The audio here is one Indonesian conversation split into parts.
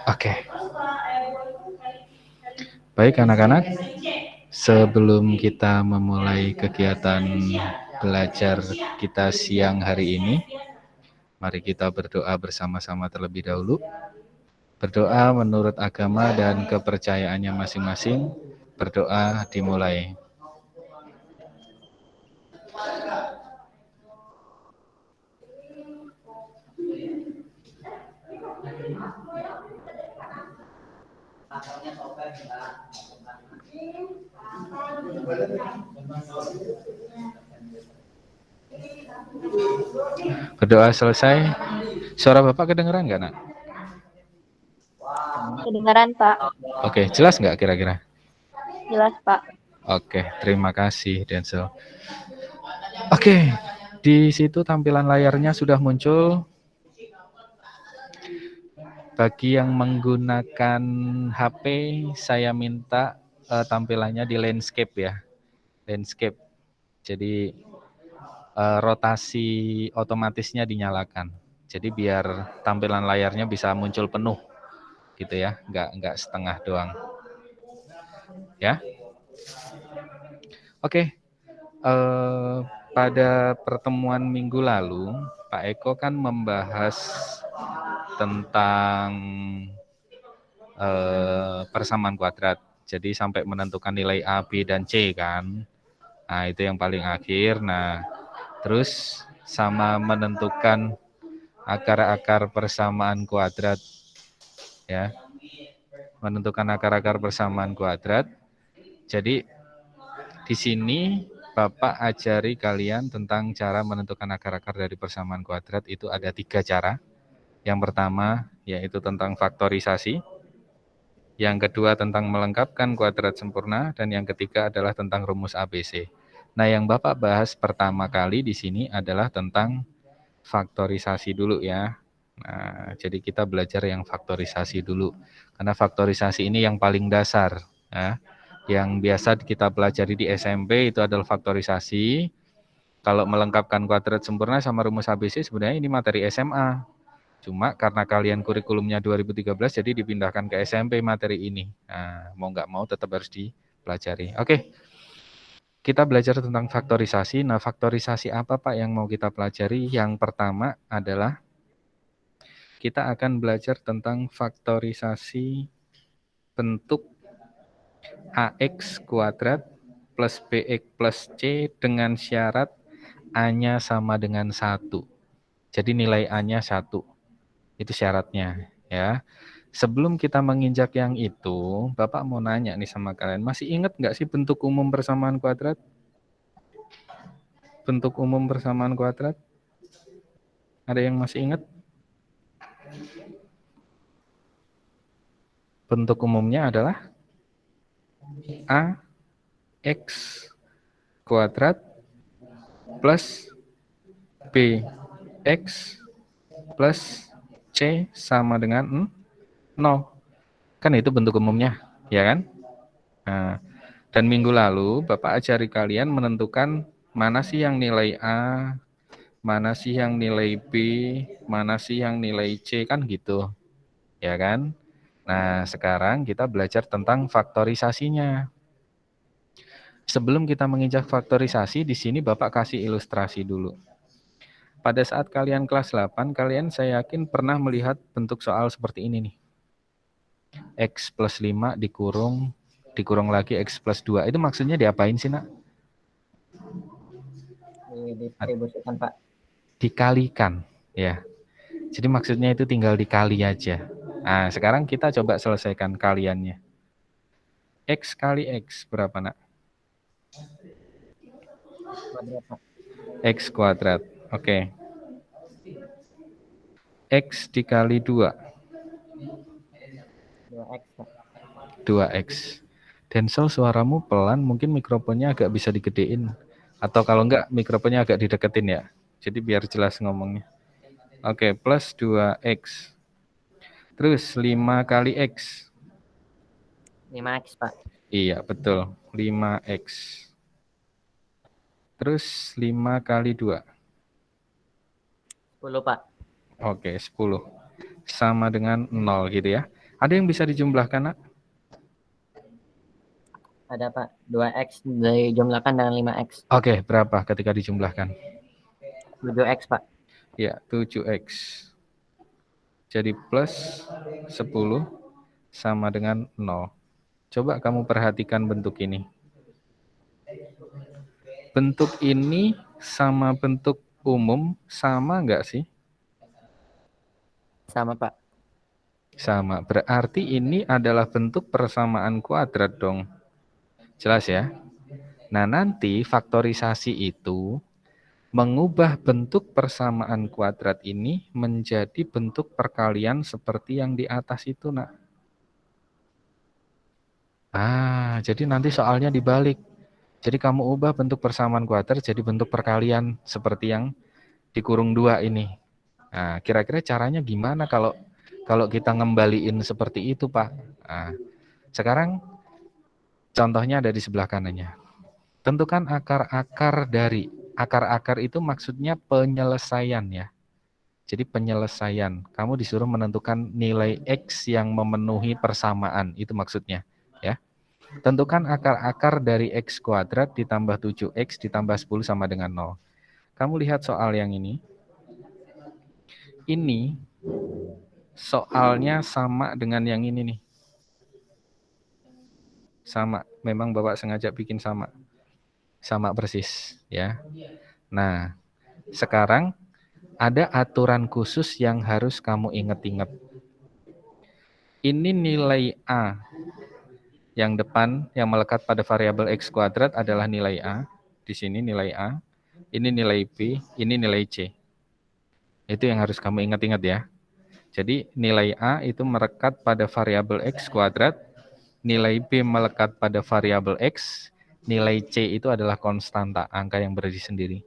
Oke. Baik anak-anak, sebelum kita memulai kegiatan belajar kita siang hari ini, mari kita berdoa bersama-sama terlebih dahulu. Berdoa menurut agama dan kepercayaannya masing-masing. Berdoa dimulai. Berdoa selesai. Suara Bapak kedengeran nggak, Nak? Kedengaran, Pak. Oke, jelas nggak kira-kira? Jelas, Pak. Oke, terima kasih, Denzel. Oke, di situ tampilan layarnya sudah muncul. Bagi yang menggunakan HP, saya minta tampilannya di landscape ya. Landscape. Jadi rotasi otomatisnya dinyalakan. Jadi biar tampilan layarnya bisa muncul penuh gitu ya, nggak setengah doang. Ya. Oke. Pada pertemuan minggu lalu, Pak Eko kan membahas tentang persamaan kuadrat. Jadi sampai menentukan nilai A, B, dan C kan. Nah, itu yang paling akhir. Nah, terus sama menentukan akar-akar persamaan kuadrat. Ya. Menentukan akar-akar persamaan kuadrat. Jadi, di sini Bapak ajari kalian tentang cara menentukan akar-akar dari persamaan kuadrat. Itu ada 3 cara. Yang pertama, yaitu tentang faktorisasi. Yang kedua tentang melengkapkan kuadrat sempurna, dan yang ketiga adalah tentang rumus ABC. Nah, yang Bapak bahas pertama kali di sini adalah tentang faktorisasi dulu ya. Nah, jadi kita belajar yang faktorisasi dulu. Karena faktorisasi ini yang paling dasar. Ya. Yang biasa kita pelajari di SMP itu adalah faktorisasi. Kalau melengkapkan kuadrat sempurna sama rumus ABC sebenarnya ini materi SMA. Cuma karena kalian kurikulumnya 2013, jadi dipindahkan ke SMP materi ini. Nah, mau nggak mau tetap harus dipelajari. Oke, kita belajar tentang faktorisasi. Nah, faktorisasi apa Pak yang mau kita pelajari? Yang pertama adalah kita akan belajar tentang faktorisasi bentuk AX kuadrat plus BX plus C dengan syarat A-nya sama dengan 1. Jadi nilai A-nya 1. Itu syaratnya ya. Sebelum kita menginjak yang itu, Bapak mau nanya nih sama kalian, masih ingat nggak sih bentuk umum persamaan kuadrat? Bentuk umum persamaan kuadrat? Ada yang masih ingat? Bentuk umumnya adalah A X kuadrat plus B X plus C sama dengan 0. Kan itu bentuk umumnya, ya kan? Nah, dan minggu lalu Bapak ajari kalian menentukan mana sih yang nilai A, mana sih yang nilai B, mana sih yang nilai C, kan gitu. Ya kan? Nah, sekarang kita belajar tentang faktorisasinya. Sebelum kita menginjak faktorisasi, di sini Bapak kasih ilustrasi dulu. Pada saat kalian kelas 8, kalian saya yakin pernah melihat bentuk soal seperti ini nih. X plus 5 dikurung lagi X plus 2. Itu maksudnya diapain sih, Nak? Distribusikan, Pak. Dikalikan, ya. Jadi maksudnya itu tinggal dikali aja. Nah, sekarang kita coba selesaikan kaliannya. X kali X berapa, Nak? X kuadrat. Oke. X dikali 2. 2X, Pak. 2X. Denzel, suaramu pelan, mungkin mikrofonnya agak bisa digedein. Atau kalau enggak, mikrofonnya agak dideketin ya. Jadi biar jelas ngomongnya. Oke, plus 2X. Terus 5 kali X. 5X, Pak. Iya, betul. 5X. Terus 5 kali 2. 10 Pak. Oke, 10. Sama dengan 0 gitu ya. Ada yang bisa dijumlahkan, Nak? Ada Pak. 2X dijumlahkan dengan 5X. Oke, berapa ketika dijumlahkan? 7X Pak. Ya, 7X. Jadi plus 10 sama dengan 0. Coba kamu perhatikan bentuk ini. Bentuk ini sama bentuk umum sama nggak sih? Sama Pak. Sama. Berarti ini adalah bentuk persamaan kuadrat dong. Jelas ya? Nah, nanti faktorisasi itu mengubah bentuk persamaan kuadrat ini menjadi bentuk perkalian seperti yang di atas itu, Nak. Jadi nanti soalnya dibalik. Jadi kamu ubah bentuk persamaan kuadrat jadi bentuk perkalian seperti yang dikurung 2 ini. Nah, kira-kira caranya gimana kalau kita ngembaliin seperti itu, Pak? Nah, sekarang contohnya ada di sebelah kanannya. Tentukan akar-akar dari. Akar-akar itu maksudnya penyelesaian ya. Jadi penyelesaian. Kamu disuruh menentukan nilai X yang memenuhi persamaan. Itu maksudnya. Ya. Tentukan akar-akar dari X kuadrat ditambah 7X ditambah 10 sama dengan 0. Kamu lihat soal yang ini. Ini soalnya sama dengan yang ini nih. Sama. Memang Bapak sengaja bikin sama. Sama persis. Ya. Nah, sekarang ada aturan khusus yang harus kamu ingat-ingat. Ini nilai A. Yang depan yang melekat pada variabel X kuadrat adalah nilai A. Di sini nilai A. Ini nilai B. Ini nilai C. Itu yang harus kamu ingat-ingat ya. Jadi nilai A itu melekat pada variabel X kuadrat. Nilai B melekat pada variabel X. Nilai C itu adalah konstanta, angka yang berdiri sendiri.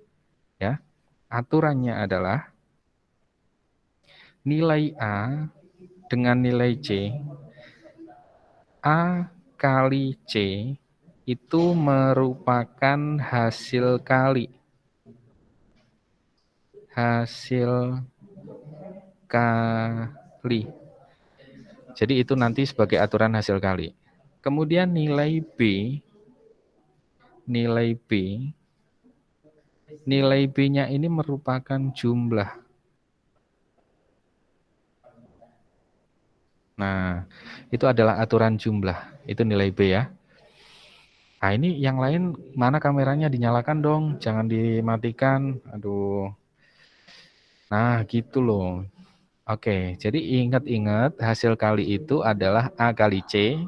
Ya. Aturannya adalah nilai A dengan nilai C, A kali C itu merupakan hasil kali. Hasil kali. Jadi itu nanti sebagai aturan hasil kali. Kemudian nilai B-nya ini merupakan jumlah. Nah, itu adalah aturan jumlah. Itu nilai B ya. Nah, ini yang lain mana kameranya dinyalakan dong, jangan dimatikan. Aduh. Nah, gitu loh. Oke, jadi ingat-ingat hasil kali itu adalah A kali C,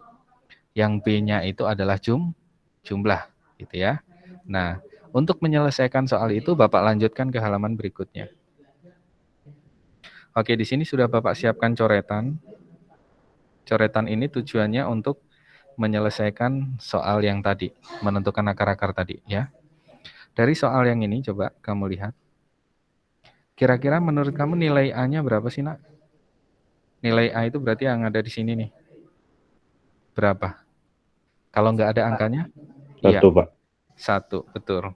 yang B-nya itu adalah jumlah, gitu ya. Nah, untuk menyelesaikan soal itu Bapak lanjutkan ke halaman berikutnya. Oke, di sini sudah Bapak siapkan coretan. Coretan ini tujuannya untuk menyelesaikan soal yang tadi, menentukan akar-akar tadi ya. Dari soal yang ini coba kamu lihat. Kira-kira menurut kamu nilai A-nya berapa sih, Nak? Nilai A itu berarti yang ada di sini nih. Berapa? Kalau nggak ada angkanya? 1, Pak. 1, betul.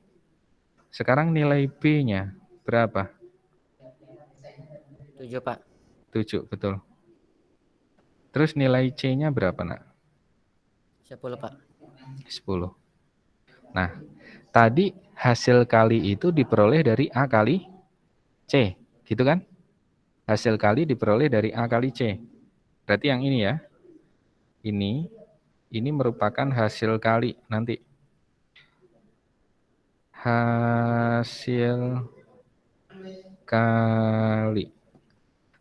Sekarang nilai B-nya berapa? 7 Pak. 7, betul. Terus nilai C-nya berapa, Nak? 10 Pak. 10. Nah, tadi hasil kali itu diperoleh dari A kali C, gitu kan? Hasil kali diperoleh dari A kali C. Berarti yang ini ya. Ini merupakan hasil kali nanti. Hasil kali.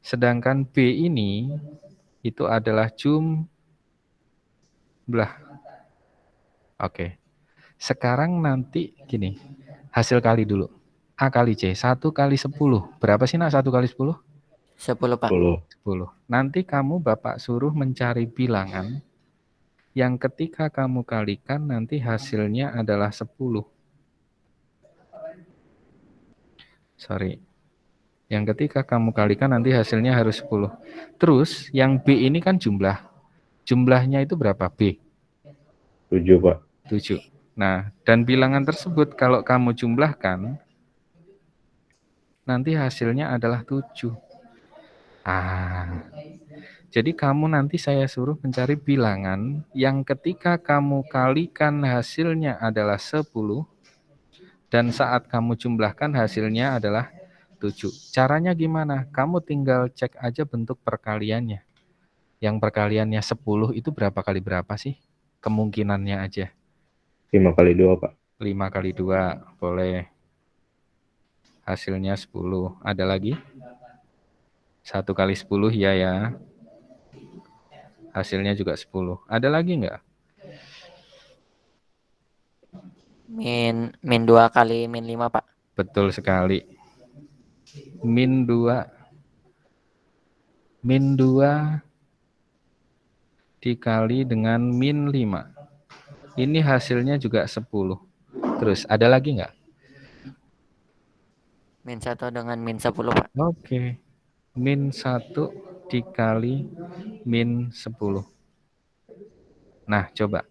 Sedangkan B ini itu adalah jumlah. Oke. Sekarang nanti gini. Hasil kali dulu. A kali C. 1 kali 10. Berapa sih, Nak, 1 kali 10? 10 Pak. 10. Nanti kamu Bapak suruh mencari bilangan yang ketika kamu kalikan nanti hasilnya adalah 10. Sorry. Yang ketika kamu kalikan nanti hasilnya harus 10. Terus yang B ini kan jumlah. Jumlahnya itu berapa? B? 7, Pak. 7. Nah, dan bilangan tersebut kalau kamu jumlahkan, nanti hasilnya adalah 7. Jadi kamu nanti saya suruh mencari bilangan yang ketika kamu kalikan hasilnya adalah 10 dan saat kamu jumlahkan hasilnya adalah 7. Caranya gimana? Kamu tinggal cek aja bentuk perkaliannya. Yang perkaliannya 10 itu berapa kali berapa sih? Kemungkinannya aja. 5 kali 2, Pak. 5 kali 2, boleh. Hasilnya 10. Ada lagi? 1 kali 10, ya. Hasilnya juga 10. Ada lagi enggak? Min 2 kali min 5, Pak. Betul sekali. Min 2. Min 2 dikali dengan min 5. Ini hasilnya juga 10. Terus ada lagi enggak? Min 1 dengan min 10, Pak. Oke. Min 1 dikali min 10. Nah, coba.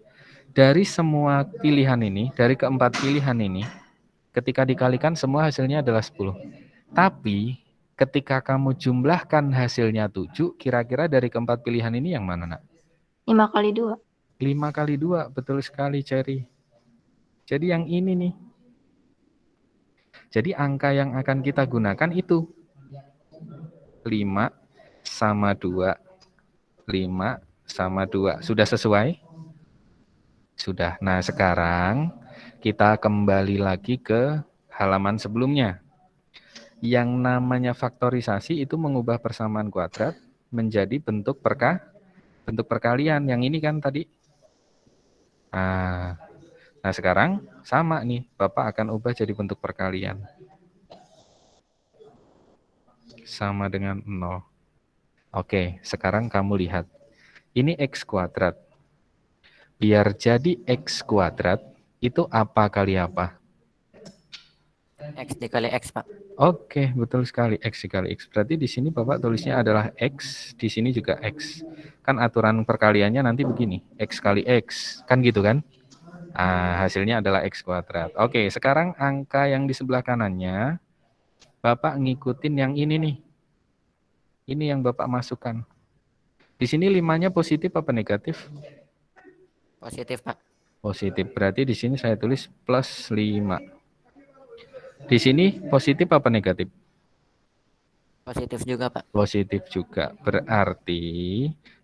Dari semua pilihan ini, dari keempat pilihan ini, ketika dikalikan semua hasilnya adalah 10. Tapi, ketika kamu jumlahkan hasilnya 7, kira-kira dari keempat pilihan ini yang mana, Nak? 5 kali 2. 5 kali 2, betul sekali, Cherry. Jadi yang ini nih. Jadi angka yang akan kita gunakan itu 5 sama 2. 5 sama 2. Sudah sesuai? Sudah. Nah, sekarang kita kembali lagi ke halaman sebelumnya. Yang namanya faktorisasi itu mengubah persamaan kuadrat menjadi bentuk perkalian. Yang ini kan tadi. Nah, sekarang sama nih. Bapak akan ubah jadi bentuk perkalian. Sama dengan 0. Oke, sekarang kamu lihat. Ini X kuadrat. Biar jadi X kuadrat, itu apa kali apa? X dikali X, Pak. Oke, betul sekali. X dikali X. Berarti di sini Bapak tulisnya adalah X, di sini juga X. Kan aturan perkaliannya nanti begini, X kali X. Kan gitu kan? Hasilnya adalah X kuadrat. Oke, sekarang angka yang di sebelah kanannya, Bapak ngikutin yang ini nih. Ini yang Bapak masukkan. Di sini 5-nya positif apa negatif? Positif, Pak. Positif. Berarti di sini saya tulis plus 5. Di sini positif apa negatif? Positif juga, Pak. Positif juga. Berarti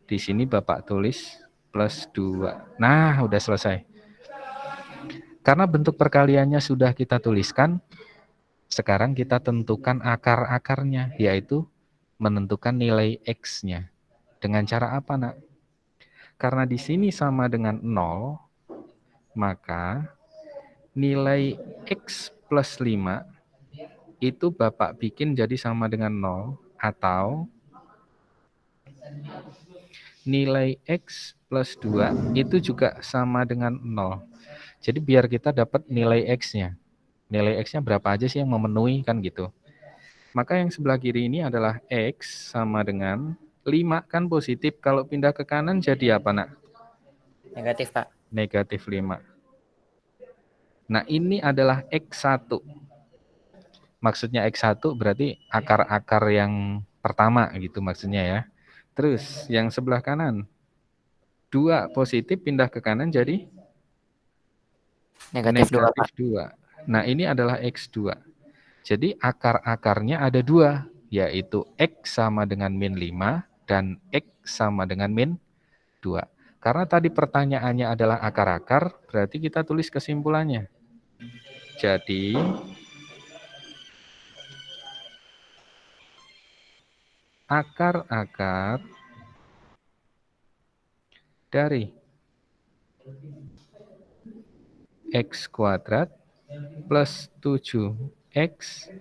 di sini Bapak tulis plus 2. Nah, udah selesai. Karena bentuk perkaliannya sudah kita tuliskan, sekarang kita tentukan akar-akarnya, yaitu menentukan nilai X-nya. Dengan cara apa, Nak? Karena di sini sama dengan 0, maka nilai X plus 5 itu Bapak bikin jadi sama dengan 0, atau nilai X plus 2 itu juga sama dengan 0. Jadi biar kita dapat nilai X-nya. Nilai X-nya berapa aja sih yang memenuhi, kan gitu. Maka yang sebelah kiri ini adalah X sama dengan 5, kan positif. Kalau pindah ke kanan jadi apa, Nak? Negatif, Pak. Negatif 5. Nah, ini adalah X1. Maksudnya X1 berarti akar-akar yang pertama gitu maksudnya ya. Terus yang sebelah kanan, 2 positif pindah ke kanan jadi Negatif 2, Pak. 2. Nah, ini adalah X2. Jadi akar-akarnya ada 2, yaitu X sama dengan min 5 dan X sama dengan min 2. Karena tadi pertanyaannya adalah akar-akar, berarti kita tulis kesimpulannya. Jadi akar-akar dari X kuadrat plus 7X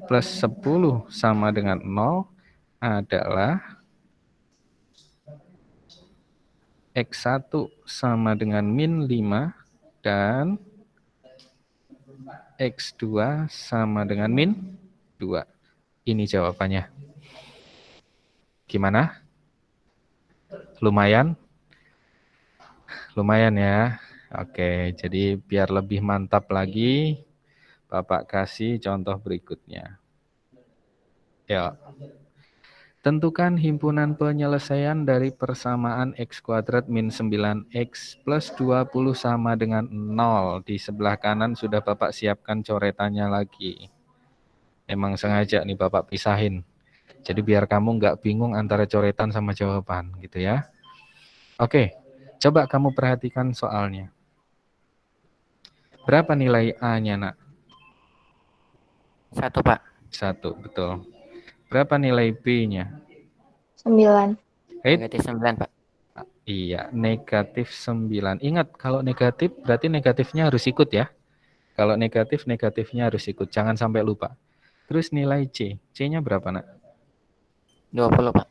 plus 10 sama dengan 0 adalah X1 sama dengan min 5 dan X2 sama dengan min 2. Ini jawabannya. Gimana? Lumayan? Lumayan ya. Oke, jadi biar lebih mantap lagi, Bapak kasih contoh berikutnya. Ya. Tentukan himpunan penyelesaian dari persamaan x kuadrat min 9x plus 20 sama dengan 0. Di sebelah kanan sudah Bapak siapkan coretannya lagi. Emang sengaja nih Bapak pisahin. Jadi biar kamu nggak bingung antara coretan sama jawaban gitu ya. Oke, coba kamu perhatikan soalnya. Berapa nilai A-nya nak? 1 Pak. 1, betul. Berapa nilai B-nya? 9. Negatif 9 Pak. Iya, negatif 9. Ingat, kalau negatif berarti negatifnya harus ikut ya. Kalau negatif, negatifnya harus ikut. Jangan sampai lupa. Terus nilai C. C-nya berapa nak? 20 Pak.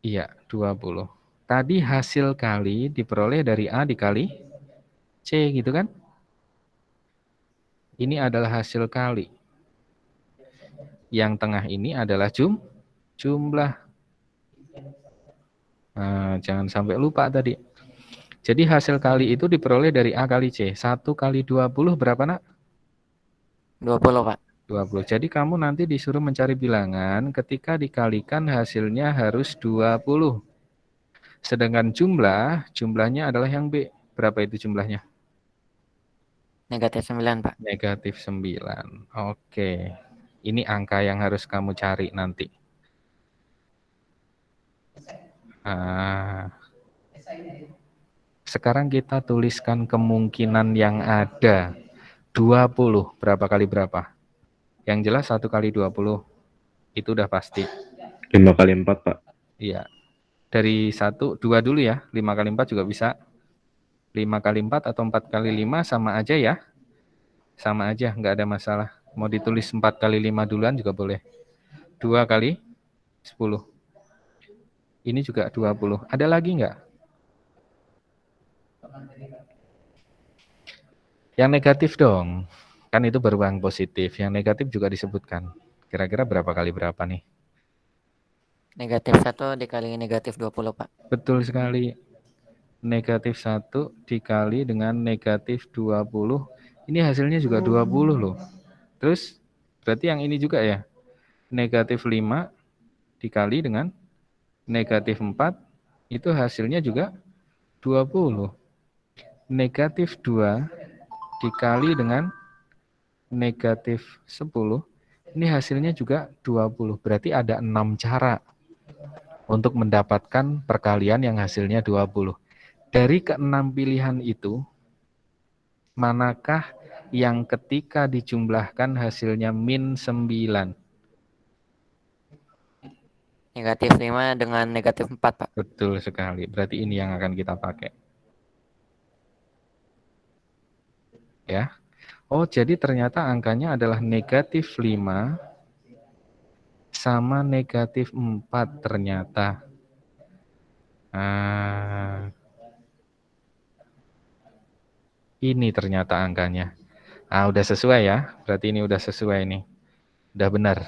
Iya, 20. Tadi hasil kali diperoleh dari A dikali C gitu kan? Ini adalah hasil kali. Yang tengah ini adalah jumlah. Nah, jangan sampai lupa tadi. Jadi hasil kali itu diperoleh dari A kali C. 1 kali 20 berapa nak? 20 Pak. 20. Jadi kamu nanti disuruh mencari bilangan ketika dikalikan hasilnya harus 20. Sedangkan jumlahnya adalah yang B. Berapa itu jumlahnya? Negatif 9 Pak. Negatif 9. Oke. Ini angka yang harus kamu cari nanti. Sekarang kita tuliskan kemungkinan yang ada. 20. Berapa kali berapa? Yang jelas 1 kali 20. Itu udah pasti. 5 kali 4, Pak. Iya. Dari 1, 2 dulu ya. 5 kali 4 juga bisa. 5 kali 4 atau 4 kali 5 sama aja ya. Sama aja, nggak ada masalah. Mau ditulis 4 kali 5 duluan juga boleh. 2 kali 10. Ini juga 20. Ada lagi nggak? Yang negatif dong. Kan itu baru yang positif. Yang negatif juga disebutkan. Kira-kira berapa kali berapa nih? Negatif 1 dikali negatif 20 Pak. Betul sekali. Negatif 1 dikali dengan negatif 20. Ini hasilnya juga 20 loh. Terus berarti yang ini juga ya. Negatif 5 dikali dengan negatif 4. Itu hasilnya juga 20. Negatif 2 dikali dengan negatif 10. Ini hasilnya juga 20. Berarti ada 6 cara untuk mendapatkan perkalian yang hasilnya 20. Dari ke-6 pilihan itu, manakah yang ketika dijumlahkan hasilnya min 9? Negatif 5 dengan negatif 4 Pak. Betul sekali. Berarti ini yang akan kita pakai. Ya. Oh, jadi ternyata angkanya adalah negatif 5 sama negatif 4 ternyata. Ini ternyata angkanya. Udah sesuai ya. Berarti ini udah sesuai nih. Udah benar.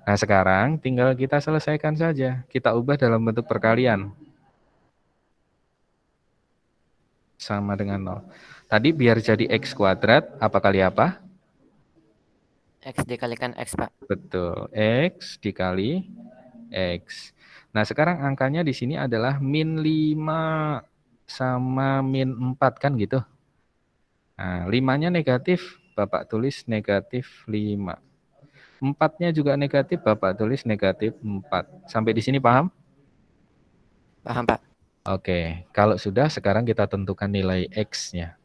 Nah, sekarang tinggal kita selesaikan saja. Kita ubah dalam bentuk perkalian. Sama dengan 0. Tadi biar jadi x kuadrat, apa kali apa? X dikalikan X Pak. Betul. X dikali X. Nah, sekarang angkanya di sini adalah min 5 sama min 4 kan gitu. Nah, 5-nya negatif, Bapak tulis negatif 5. 4-nya juga negatif, Bapak tulis negatif 4. Sampai di sini paham? Paham Pak. Oke, kalau sudah sekarang kita tentukan nilai X-nya.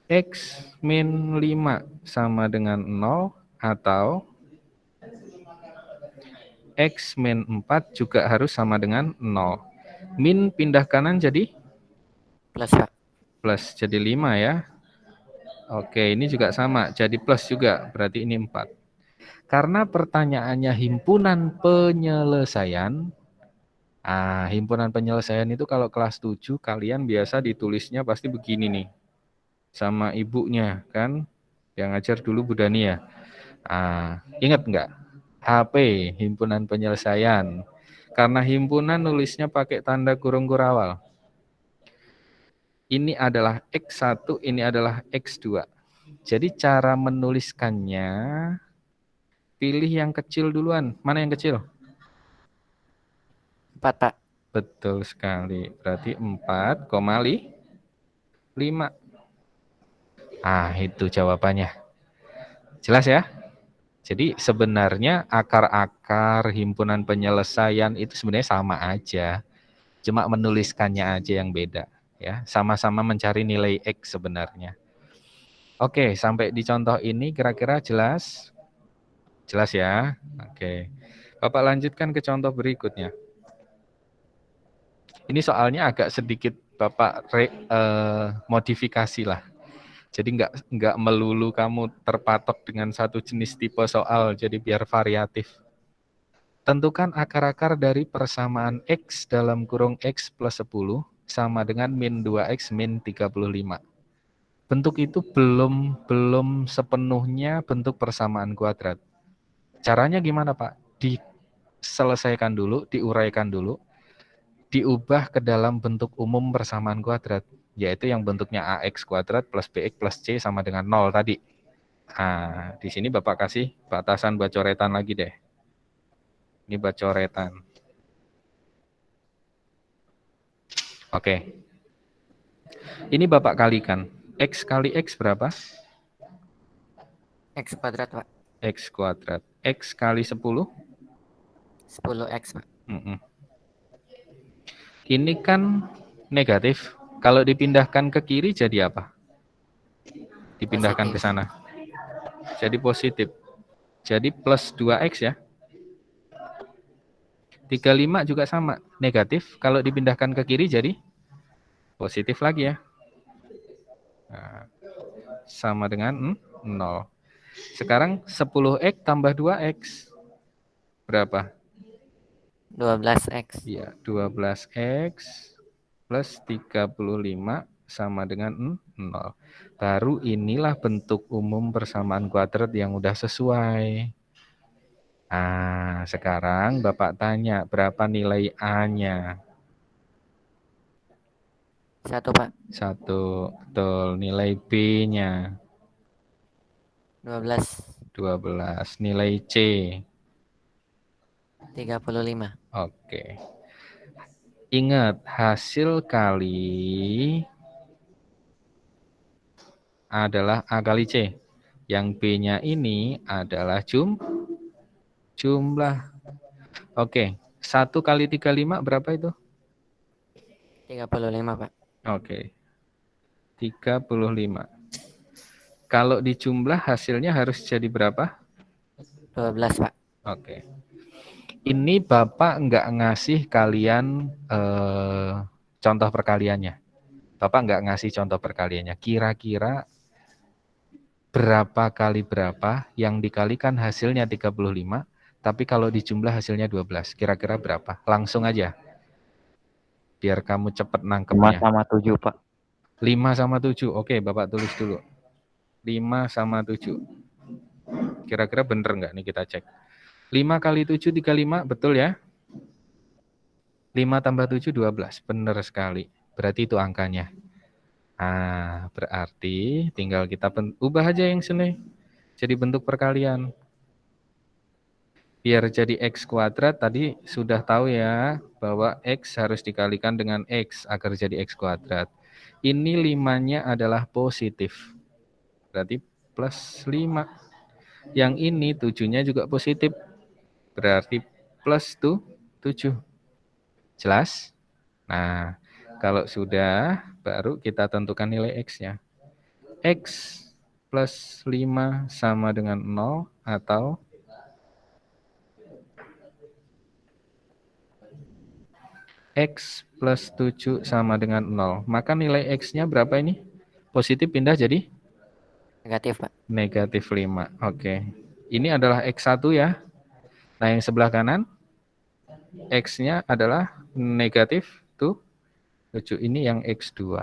X min 5 sama dengan 0 atau X min 4 juga harus sama dengan 0. Min pindah kanan jadi? Plus Pak. Plus, jadi 5 ya. Oke, ini juga sama, jadi plus juga, berarti ini 4. Karena pertanyaannya himpunan penyelesaian, himpunan penyelesaian itu kalau kelas 7 kalian biasa ditulisnya pasti begini nih. Sama ibunya kan, yang ngajar dulu Bu Dani ya. Ingat nggak? HP, himpunan penyelesaian. Karena himpunan nulisnya pakai tanda kurung kurawal. Ini adalah X1, ini adalah X2. Jadi cara menuliskannya Pilih yang kecil duluan. Mana yang kecil? 4, Pak. Betul sekali. Berarti 4,5. Ah, itu jawabannya. Jelas ya? Jadi sebenarnya akar-akar himpunan penyelesaian itu sebenarnya sama aja. Cuma menuliskannya aja yang beda. Ya, sama-sama mencari nilai X sebenarnya. Oke, sampai di contoh ini kira-kira jelas? Jelas ya? Oke. Bapak lanjutkan ke contoh berikutnya. Ini soalnya agak sedikit Bapak modifikasi lah. Jadi nggak melulu kamu terpatok dengan satu jenis tipe soal, jadi biar variatif. Tentukan akar-akar dari persamaan X dalam kurung X plus 10 sama dengan min 2X min 35. Bentuk itu belum sepenuhnya bentuk persamaan kuadrat. Caranya gimana, Pak? Diselesaikan dulu, diuraikan dulu, diubah ke dalam bentuk umum persamaan kuadrat, yaitu yang bentuknya AX kuadrat plus BX plus C sama dengan 0 tadi. Nah, di sini Bapak kasih batasan buat coretan lagi deh. Ini buat coretan. Oke. Ini Bapak kalikan. X kali X berapa? X kuadrat, Pak. X kuadrat. X kali 10? 10X, Pak. Ini kan negatif. Kalau dipindahkan ke kiri jadi apa? Dipindahkan ke sana. Jadi positif. Jadi plus 2X ya. 35 juga sama. Negatif. Kalau dipindahkan ke kiri jadi positif lagi ya. Nah, sama dengan 0. Sekarang 10X tambah 2X. Berapa? 12X. Ya, 12X plus 35 sama dengan 0. Baru inilah bentuk umum persamaan kuadrat yang udah sesuai. Nah, sekarang Bapak tanya berapa nilai A-nya? 1, Pak. 1, betul. Nilai B-nya? 12. 12. Nilai C? 35. Oke. Ingat, hasil kali adalah A kali C. Yang B-nya ini adalah jumlah. Oke, 1 kali 35 berapa itu? 35, Pak. Oke, 35. Kalau dijumlah hasilnya harus jadi berapa? 12, Pak. Oke. Ini Bapak nggak ngasih kalian contoh perkaliannya. Bapak nggak ngasih contoh perkaliannya. Kira-kira berapa kali berapa yang dikalikan hasilnya 35, tapi kalau dijumlah hasilnya 12. Kira-kira berapa? Langsung aja. Biar kamu cepat 5 nangkepnya. sama 7, Pak. 5 sama 7. Oke, Bapak tulis dulu. 5 sama 7. Kira-kira bener nggak nih kita cek. 5 kali 7, 35, betul ya? 5 tambah 7, 12. Bener sekali. Berarti itu angkanya. Nah, berarti tinggal kita ubah aja yang sini. Jadi bentuk perkalian. Biar jadi X kuadrat, tadi sudah tahu ya, bahwa X harus dikalikan dengan X agar jadi X kuadrat. Ini 5-nya adalah positif. Berarti plus 5. Yang ini 7-nya juga positif. Berarti plus 7. Jelas? Nah, kalau sudah, baru kita tentukan nilai X-nya. X plus 5 sama dengan 0 atau X plus 7 sama dengan 0. Maka nilai X-nya berapa ini? Positif pindah jadi? Negatif, Pak. Negatif 5. Oke. Ini adalah X1 ya. Nah, yang sebelah kanan, X-nya adalah negatif 7. Ini yang X2.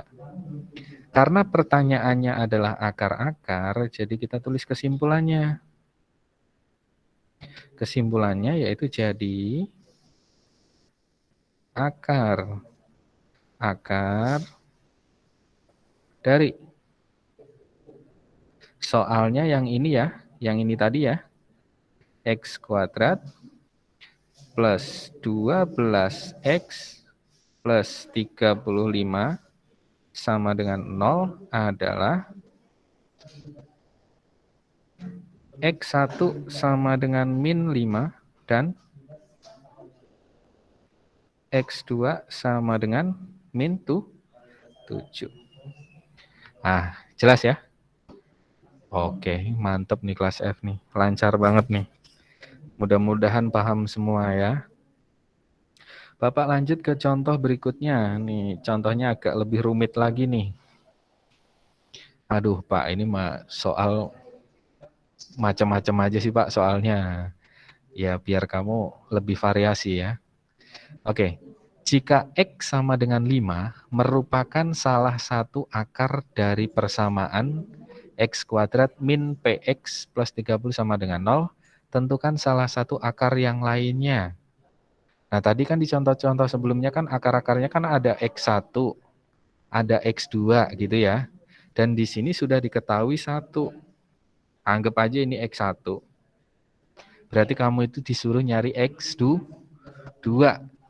Karena pertanyaannya adalah akar-akar, jadi kita tulis kesimpulannya. Kesimpulannya yaitu jadi akar dari soalnya yang ini ya, yang ini tadi ya. X kuadrat plus 12X plus 35 sama dengan 0 adalah X1 sama dengan min 5 dan X2 sama dengan min 7. Ah, jelas ya? Oke, mantep nih kelas F nih. Lancar banget nih. Mudah-mudahan paham semua ya. Bapak lanjut ke contoh berikutnya. Nih, contohnya agak lebih rumit lagi nih. Aduh, Pak, ini mah soal macam-macam aja sih, Pak, soalnya. Ya, biar kamu lebih variasi ya. Oke. Jika X sama dengan 5 merupakan salah satu akar dari persamaan X kuadrat min PX plus 30 sama dengan 0, tentukan salah satu akar yang lainnya. Nah, tadi kan di contoh-contoh sebelumnya kan akar-akarnya kan ada X1, ada X2 gitu ya. Dan di sini sudah diketahui 1. Anggap aja ini X1. Berarti kamu itu disuruh nyari X2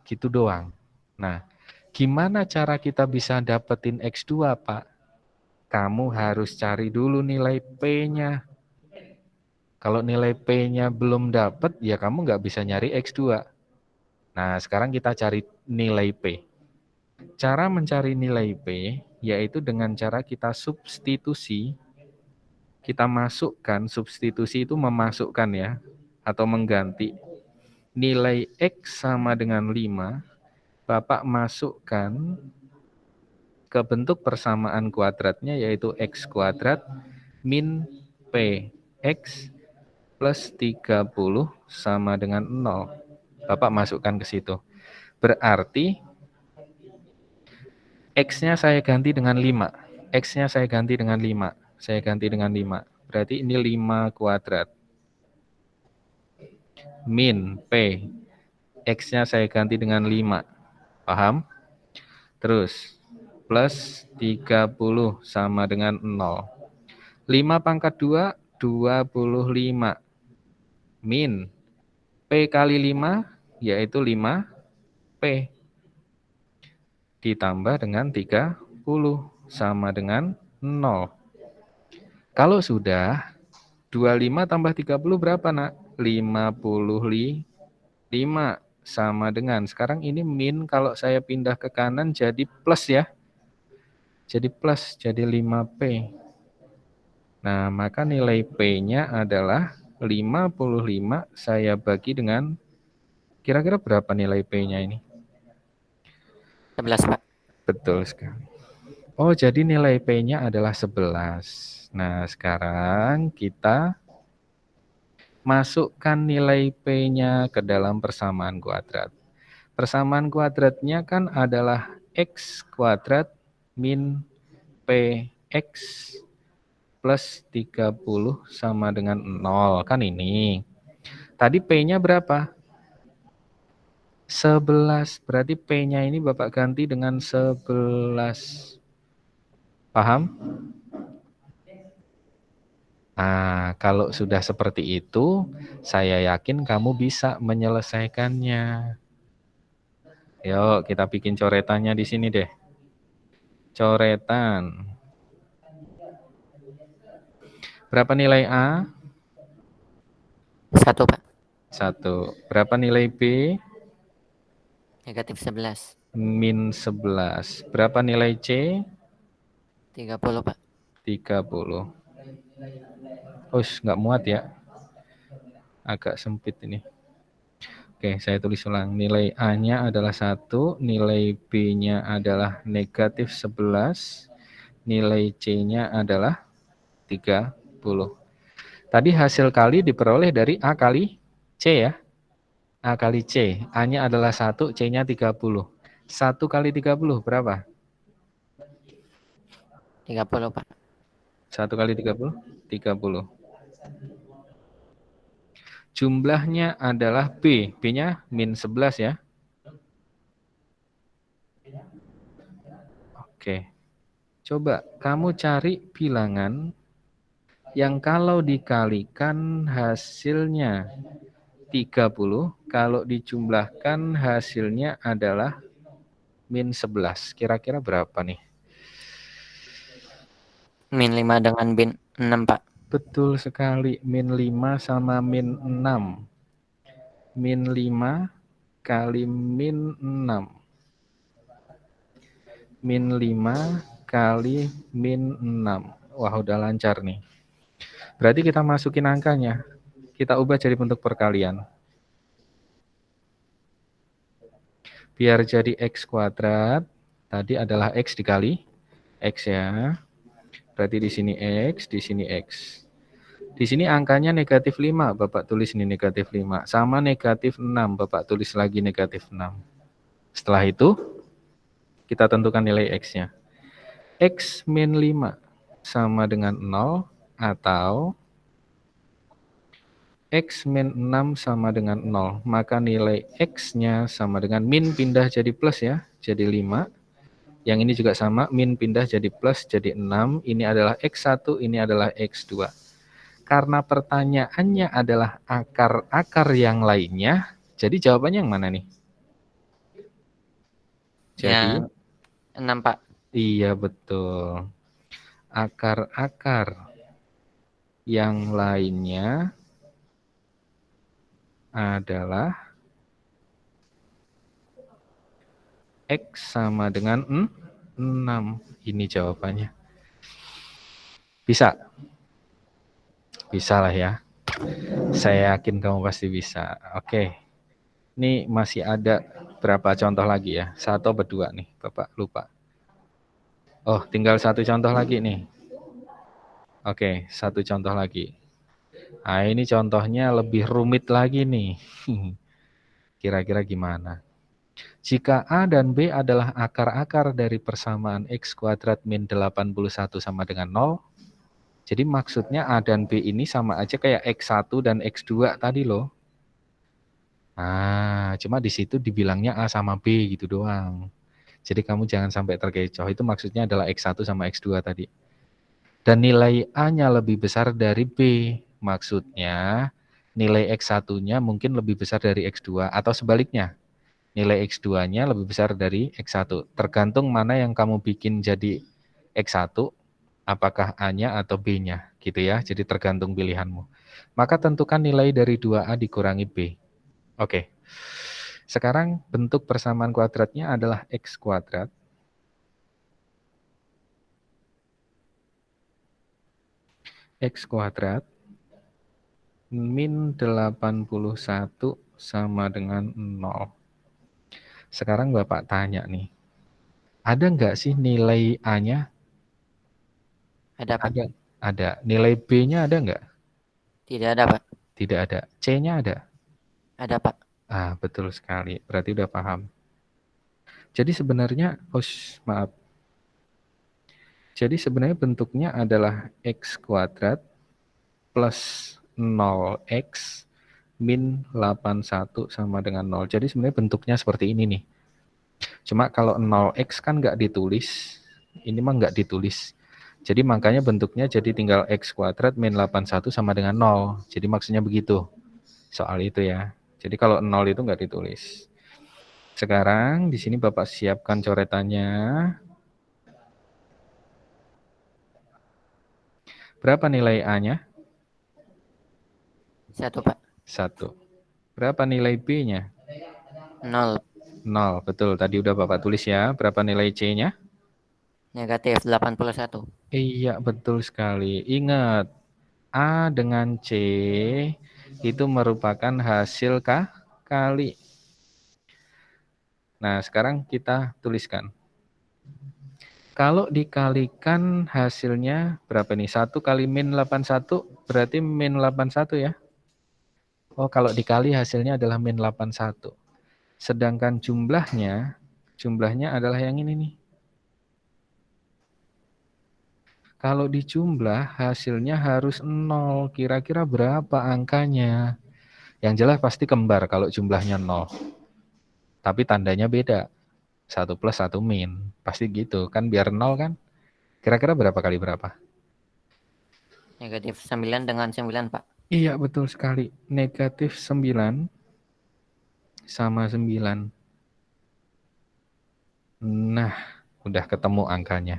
gitu doang. Nah, gimana cara kita bisa dapetin X2, Pak? Kamu harus cari dulu nilai P-nya. Kalau nilai P-nya belum dapat, ya kamu nggak bisa nyari X2. Nah, sekarang kita cari nilai P. Cara mencari nilai P, yaitu dengan cara kita substitusi. Kita masukkan, substitusi itu memasukkan ya, atau mengganti. Nilai X sama dengan 5, Bapak masukkan ke bentuk persamaan kuadratnya yaitu X kuadrat min PX plus 30 sama dengan 0. Bapak masukkan ke situ. Berarti X-nya saya ganti dengan 5. X-nya saya ganti dengan 5. Saya ganti dengan 5. Berarti ini 5 kuadrat. Min P. X-nya saya ganti dengan 5. Paham? Terus, plus 30 sama dengan 0. 5 pangkat 2, 25. Min P kali 5, yaitu 5P. Ditambah dengan 30, sama dengan 0. Kalau sudah, 25 tambah 30 berapa, nak? 55. Sama dengan, sekarang ini min, kalau saya pindah ke kanan jadi plus ya. Jadi plus, jadi 5P. Nah, maka nilai P-nya adalah 55 saya bagi dengan, kira-kira berapa nilai P-nya ini? 11, Pak. Betul sekali. Oh, jadi nilai P-nya adalah 11. Nah, sekarang kita masukkan nilai P-nya ke dalam persamaan kuadrat. Persamaan kuadratnya kan adalah X kuadrat min PX plus 30 sama dengan 0. Kan ini. Tadi P-nya berapa? 11. Berarti P-nya ini Bapak ganti dengan 11. Paham? Nah, kalau sudah seperti itu, saya yakin kamu bisa menyelesaikannya. Yuk, kita bikin coretannya di sini deh. Coretan. Berapa nilai A? 1, Pak. 1. Berapa nilai B? Negatif 11. Min 11. Berapa nilai C? 30, Pak. 30. Nggak muat ya. Agak sempit ini. Oke, saya tulis ulang. Nilai A-nya adalah 1, nilai B-nya adalah negatif 11, nilai C-nya adalah 30. Tadi hasil kali diperoleh dari A kali C ya. A kali C. A-nya adalah 1, C-nya 30. 1 kali 30 berapa? 30, Pak. 1 kali 30? 30. Jumlahnya adalah B. B-nya min 11 ya. Oke. Coba kamu cari bilangan yang kalau dikalikan hasilnya 30. Kalau dijumlahkan hasilnya adalah min 11. Kira-kira berapa nih? Min 5 dengan bin 6, Pak. Betul sekali. Min 5 sama min 6. Min 5 kali min 6. Min 5 kali min 6. Wah, udah lancar nih. Berarti kita masukin angkanya. Kita ubah jadi bentuk perkalian. Biar jadi X kuadrat, tadi adalah X dikali X ya. Berarti di sini X, di sini X. Di sini angkanya negatif 5, Bapak tulis ini negatif 5. Sama negatif 6, Bapak tulis lagi negatif 6. Setelah itu, kita tentukan nilai X-nya. X min 5 sama dengan 0 atau X min 6 sama dengan 0. Maka nilai X-nya sama dengan min pindah jadi plus ya, jadi 5. Yang ini juga sama, min pindah jadi plus jadi 6. Ini adalah X1, ini adalah X2. Karena pertanyaannya adalah akar-akar yang lainnya, jadi jawabannya yang mana nih? Jadi, Yang 6, Pak. iya betul. Akar-akar yang lainnya adalah X sama dengan 6. Ini jawabannya. Bisa? Bisa lah ya. Saya yakin kamu pasti bisa. Oke. Ini masih ada berapa contoh lagi ya? 1 atau 2 nih, Bapak lupa. Oh, tinggal 1 contoh lagi nih. Oke, 1 contoh lagi. Nah, ini contohnya lebih rumit lagi nih. Kira-kira gimana? Jika A dan B adalah akar-akar dari persamaan X kuadrat min 81 sama dengan 0, jadi maksudnya A dan B ini sama aja kayak X1 dan X2 tadi loh. Nah, cuma di situ dibilangnya A sama B gitu doang. Jadi kamu jangan sampai terkecoh. Itu maksudnya adalah X1 sama X2 tadi. Dan nilai A-nya lebih besar dari B. Maksudnya nilai X1-nya mungkin lebih besar dari X2 atau sebaliknya. Nilai X2-nya lebih besar dari X1. Tergantung mana yang kamu bikin jadi X1, apakah A-nya atau B-nya, gitu ya. Jadi tergantung pilihanmu. Maka tentukan nilai dari 2A dikurangi B. Oke. Sekarang bentuk persamaan kuadratnya adalah X kuadrat. X kuadrat min 81 sama dengan 0. Sekarang Bapak tanya nih, ada nggak sih nilai A-nya? Ada, Pak. Ada. Nilai B-nya ada nggak? Tidak ada, Pak. Tidak ada. C-nya ada? Ada, Pak. Ah, betul sekali. Berarti udah paham. Jadi sebenarnya, maaf. Jadi sebenarnya bentuknya adalah X kuadrat plus 0X min 81 sama dengan 0. Jadi sebenarnya bentuknya seperti ini nih. Cuma kalau 0X kan nggak ditulis, ini mah nggak ditulis. Jadi makanya bentuknya jadi tinggal X kuadrat min 81 sama dengan 0. Jadi maksudnya begitu. Soal itu ya. Jadi kalau 0 itu nggak ditulis. Sekarang di sini Bapak siapkan coretannya. Berapa nilai A-nya? 1, Pak. 1. Berapa nilai B-nya? 0. 0, betul. Tadi udah Bapak tulis ya. Berapa nilai C-nya? Negatif 81. Iya, betul sekali. Ingat, A dengan C itu merupakan hasil kali. Nah, sekarang kita tuliskan. Kalau dikalikan hasilnya berapa nih? 1 kali min 81 berarti min 81 ya? Oh, kalau dikali hasilnya adalah min 81. Sedangkan jumlahnya adalah yang ini nih. Kalau dijumlah hasilnya harus 0. Kira-kira berapa angkanya? Yang jelas pasti kembar kalau jumlahnya 0. Tapi tandanya beda. 1 plus 1 min. Pasti gitu. Kan biar 0 kan? Kira-kira berapa kali berapa? Negatif 9 dengan 9, Pak. Iya, betul sekali. Negatif 9 sama 9. Nah, udah ketemu angkanya.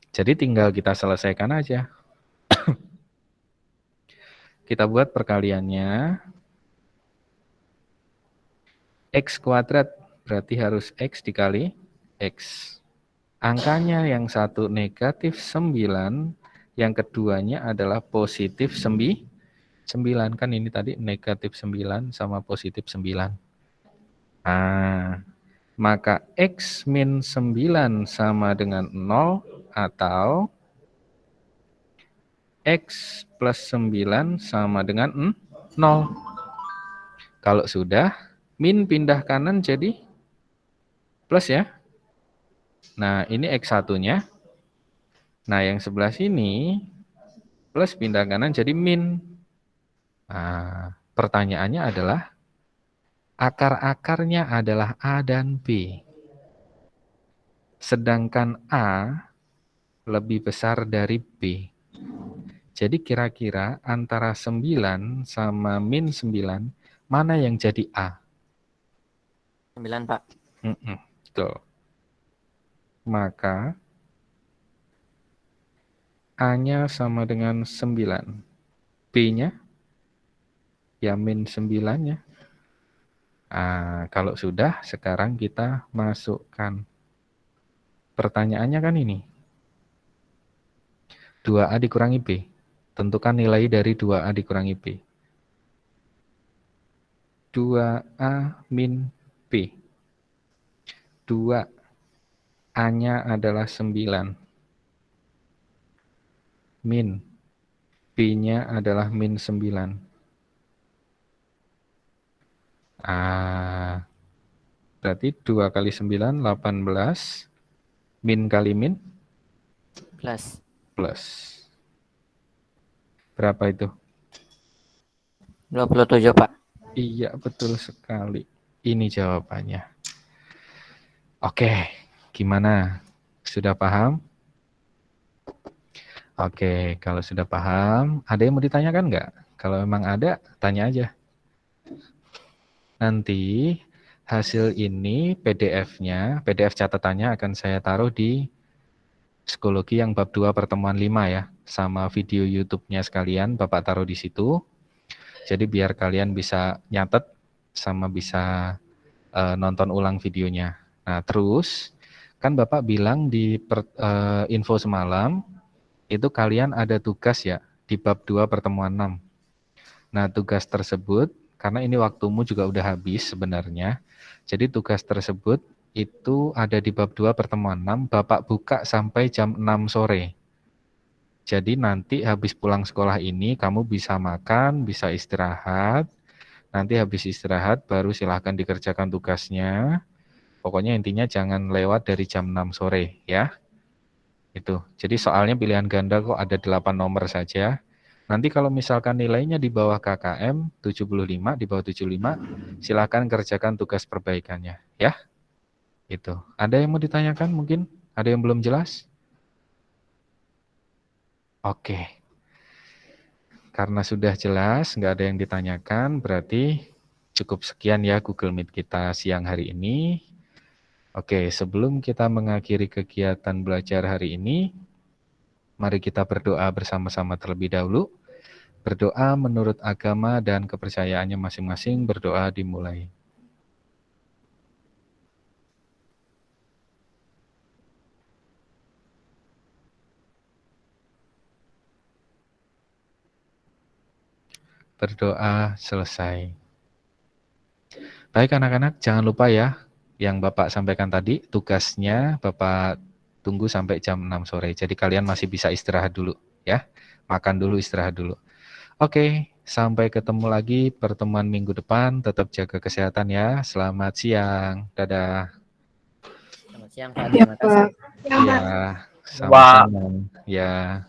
Jadi tinggal kita selesaikan aja. Kita buat perkaliannya. X kuadrat berarti harus X dikali X. Angkanya yang satu negatif 9, yang keduanya adalah positif 9. Kan ini tadi negatif 9 sama positif 9. Nah, maka X min 9 sama dengan 0 atau X plus 9 sama dengan 0. Kalau sudah, min pindah kanan jadi plus ya. Nah, ini X1-nya. Nah, yang sebelah sini plus pindah kanan jadi min. Nah, pertanyaannya adalah akar-akarnya adalah A dan B. Sedangkan A lebih besar dari B. Jadi kira-kira antara 9 sama min 9, mana yang jadi A? 9, Pak. Betul. Maka A-nya sama dengan 9. B-nya ya min 9-nya. Kalau sudah, sekarang kita masukkan. Pertanyaannya kan ini. 2A dikurangi B. Tentukan nilai dari 2A dikurangi B. 2A min B. 2A-nya adalah 9. Min. B-nya adalah min 9. Berarti 2 kali 9, 18. Min kali min? Plus. Plus. Berapa itu? 27, Pak. Iya, betul sekali. Ini jawabannya. Oke, gimana? Sudah paham? Oke, kalau sudah paham, ada yang mau ditanyakan nggak? Kalau memang ada, tanya aja. Nanti hasil ini PDF-nya, PDF catatannya akan saya taruh di psikologi yang bab 2 pertemuan 5 ya. Sama video YouTube-nya sekalian, Bapak taruh di situ. Jadi biar kalian bisa nyatet sama bisa nonton ulang videonya. Nah terus, kan Bapak bilang di info semalam, itu kalian ada tugas ya, di bab 2 pertemuan 6. Nah tugas tersebut, karena ini waktumu juga udah habis sebenarnya, jadi tugas tersebut itu ada di bab 2 pertemuan 6, Bapak buka sampai jam 6 sore. Jadi nanti habis pulang sekolah ini, kamu bisa makan, bisa istirahat. Nanti habis istirahat, baru silahkan dikerjakan tugasnya. Pokoknya intinya jangan lewat dari jam 6 sore ya. Itu. Jadi soalnya pilihan ganda kok ada 8 nomor saja. Nanti kalau misalkan nilainya di bawah KKM 75, di bawah 75, silahkan kerjakan tugas perbaikannya ya. Itu. Ada yang mau ditanyakan mungkin? Ada yang belum jelas? Oke. Karena sudah jelas, nggak ada yang ditanyakan, berarti cukup sekian ya Google Meet kita siang hari ini. Oke, sebelum kita mengakhiri kegiatan belajar hari ini, mari kita berdoa bersama-sama terlebih dahulu. Berdoa menurut agama dan kepercayaannya masing-masing, berdoa dimulai. Berdoa selesai. Baik anak-anak, jangan lupa ya, yang Bapak sampaikan tadi, tugasnya Bapak tunggu sampai jam 6 sore. Jadi kalian masih bisa istirahat dulu ya. Makan dulu, istirahat dulu. Oke, sampai ketemu lagi pertemuan minggu depan. Tetap jaga kesehatan ya. Selamat siang. Dadah. Selamat siang, Pak. Terima kasih. Ya, sama-sama. Ya.